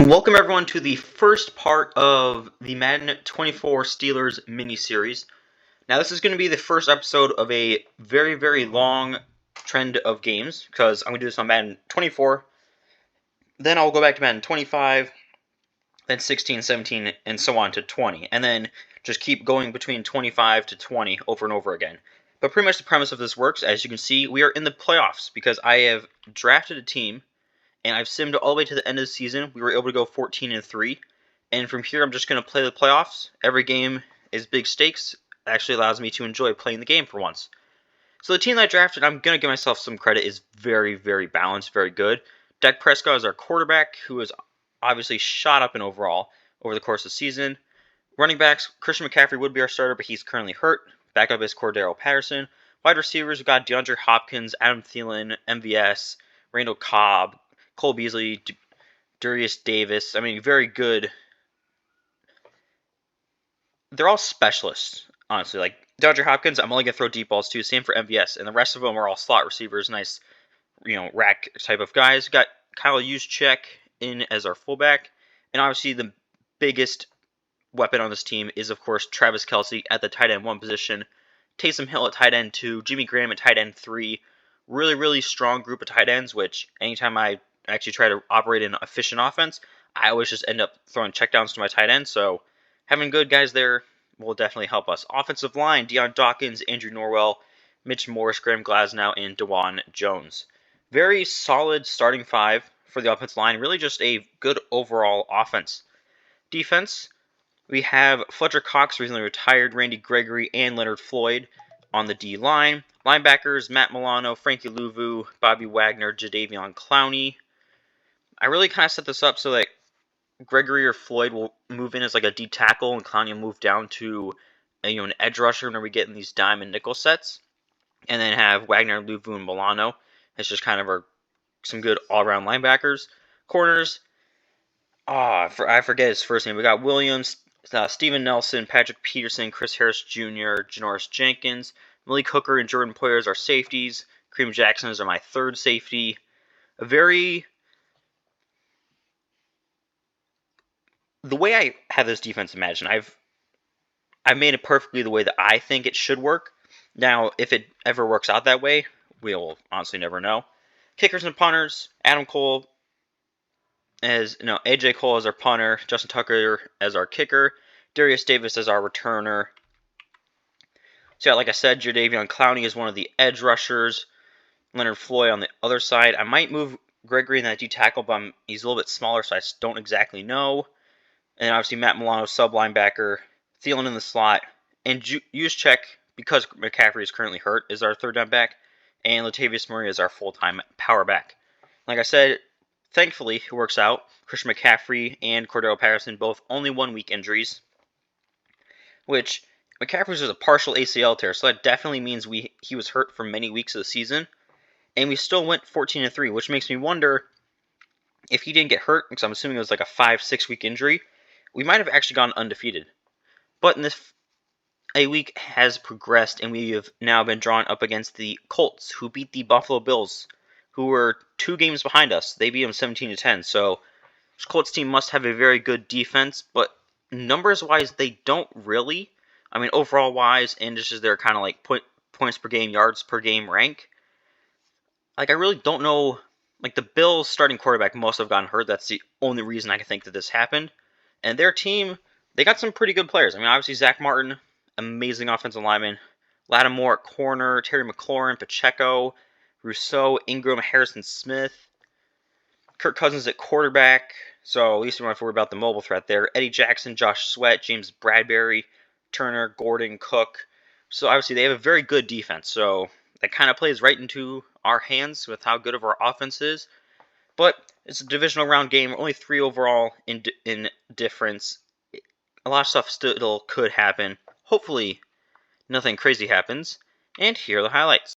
Welcome everyone to the first part of the Madden 24 Steelers mini-series. Now this is going to be the first episode of a very, very long trend of games, because I'm going to do this on Madden 24, then I'll go back to Madden 25, then 16, 17, and so on to 20, and then just keep going between 25 to 20 over and over again. But pretty much the premise of this works. As you can see, we are in the playoffs, because I have drafted a team, and I've simmed all the way to the end of the season. We were able to go 14-3, and from here I'm just going to play the playoffs. Every game is big stakes. It actually allows me to enjoy playing the game for once. So the team that I drafted, I'm going to give myself some credit, is very, very balanced, very good. Dak Prescott is our quarterback, who has obviously shot up in overall over the course of the season. Running backs, Christian McCaffrey would be our starter, but he's currently hurt. Backup is Cordero Patterson. Wide receivers, we've got DeAndre Hopkins, Adam Thielen, MVS, Randall Cobb, Cole Beasley, Darius Davis. I mean, very good. They're all specialists, honestly. Like DeAndre Hopkins, I'm only going to throw deep balls to. Same for MVS. And the rest of them are all slot receivers, nice, rack type of guys. Got Kyle Juszczyk in as our fullback. And obviously the biggest weapon on this team is, of course, Travis Kelce at the tight end 1 position. Taysom Hill at tight end 2. Jimmy Graham at tight end 3. Really, really strong group of tight ends, which anytime I actually try to operate an efficient offense, I always just end up throwing checkdowns to my tight end, so having good guys there will definitely help us. Offensive line, Deion Dawkins, Andrew Norwell, Mitch Morse, Graham Glasnow, and DeJuan Jones. Very solid starting 5 for the offensive line, really just a good overall offense. Defense, we have Fletcher Cox, recently retired, Randy Gregory, and Leonard Floyd on the D-line. Linebackers, Matt Milano, Frankie Louvu, Bobby Wagner, Jadeveon Clowney. I really kind of set this up so that Gregory or Floyd will move in as like a D tackle, and Clowney will move down to an edge rusher whenever we get in these dime and nickel sets, and then have Wagner, Louvu, and Milano. It's just kind of some good all-around linebackers. Corners, I forget his first name. We got Williams, Steven Nelson, Patrick Peterson, Chris Harris Jr., Janoris Jenkins, Malik Hooker, and Jordan Poyers are safeties. Kareem Jackson is my third safety. The way I have this defense imagined, I've made it perfectly the way that I think it should work. Now, if it ever works out that way, we'll honestly never know. Kickers and punters, AJ Cole as our punter, Justin Tucker as our kicker, Darius Davis as our returner. So yeah, like I said, Jadeveon Clowney is one of the edge rushers. Leonard Floyd on the other side. I might move Gregory in that D tackle, but he's a little bit smaller, so I don't exactly know. And obviously Matt Milano, sub-linebacker, Thielen in the slot, and Juszczyk, because McCaffrey is currently hurt, is our third down back, and Latavius Murray is our full-time power back. Like I said, thankfully, it works out. Christian McCaffrey and Cordero Patterson both only 1 week injuries, which McCaffrey's was a partial ACL tear, so that definitely means he was hurt for many weeks of the season, and we still went 14-3, which makes me wonder if he didn't get hurt, because I'm assuming it was like a 5-6 week injury, we might have actually gone undefeated. But a week has progressed, and we have now been drawn up against the Colts, who beat the Buffalo Bills, who were 2 games behind us. They beat them 17-10. So this Colts team must have a very good defense, but numbers-wise, they don't really. I mean, overall-wise, and just as their kind of like points per game, yards per game rank. Like, I really don't know. Like, the Bills' starting quarterback must have gotten hurt. That's the only reason I can think that this happened. And their team, they got some pretty good players. I mean, obviously, Zach Martin, amazing offensive lineman. Lattimore at corner, Terry McLaurin, Pacheco, Rousseau, Ingram, Harrison Smith. Kirk Cousins at quarterback, so at least we don't have to worry about the mobile threat there. Eddie Jackson, Josh Sweat, James Bradbury, Turner, Gordon, Cook. So obviously, they have a very good defense. So that kind of plays right into our hands with how good of our offense is. But it's a divisional round game, only 3 overall in difference. A lot of stuff still could happen. Hopefully, nothing crazy happens. And here are the highlights.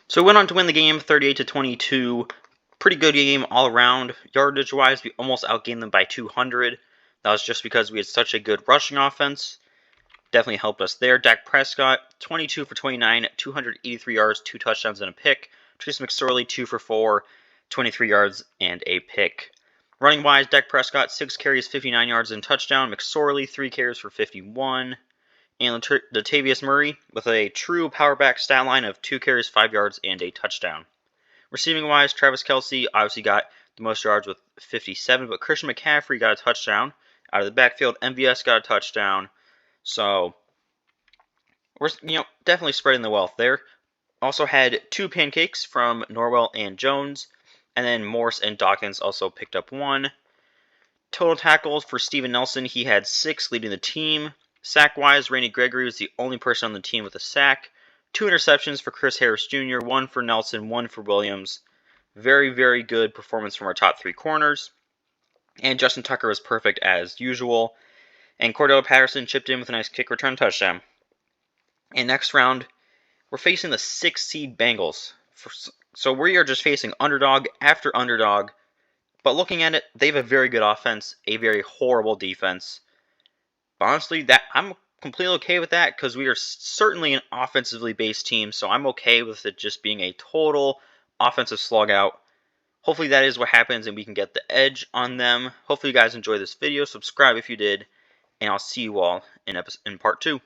So we went on to win the game 38-22. Pretty good game all around. Yardage-wise, we almost outgained them by 200. That was just because we had such a good rushing offense. Definitely helped us there. Dak Prescott, 22 for 29, 283 yards, 2 touchdowns, and a pick. Trace McSorley, 2 for 4, 23 yards, and a pick. Running-wise, Dak Prescott, 6 carries, 59 yards, and a touchdown. McSorley, 3 carries for 51. And Latavius Murray with a true power back stat line of 2 carries, 5 yards, and a touchdown. Receiving-wise, Travis Kelce obviously got the most yards with 57, but Christian McCaffrey got a touchdown. Out of the backfield, MVS got a touchdown. So we're definitely spreading the wealth there. Also had 2 pancakes from Norwell and Jones, and then Morse and Dawkins also picked up 1. Total tackles for Steven Nelson, he had 6, leading the team. Sack-wise, Randy Gregory was the only person on the team with a sack. 2 interceptions for Chris Harris Jr., 1 for Nelson, 1 for Williams. Very, very good performance from our top 3 corners. And Justin Tucker was perfect as usual. And Cordell Patterson chipped in with a nice kick return touchdown. And next round, we're facing the 6 seed Bengals. So we are just facing underdog after underdog. But looking at it, they have a very good offense, a very horrible defense. But honestly, I'm completely okay with that because we are certainly an offensively based team, so I'm okay with it just being a total offensive slug out. Hopefully that is what happens and we can get the edge on them. Hopefully you guys enjoyed this video. Subscribe if you did, and I'll see you all in part 2.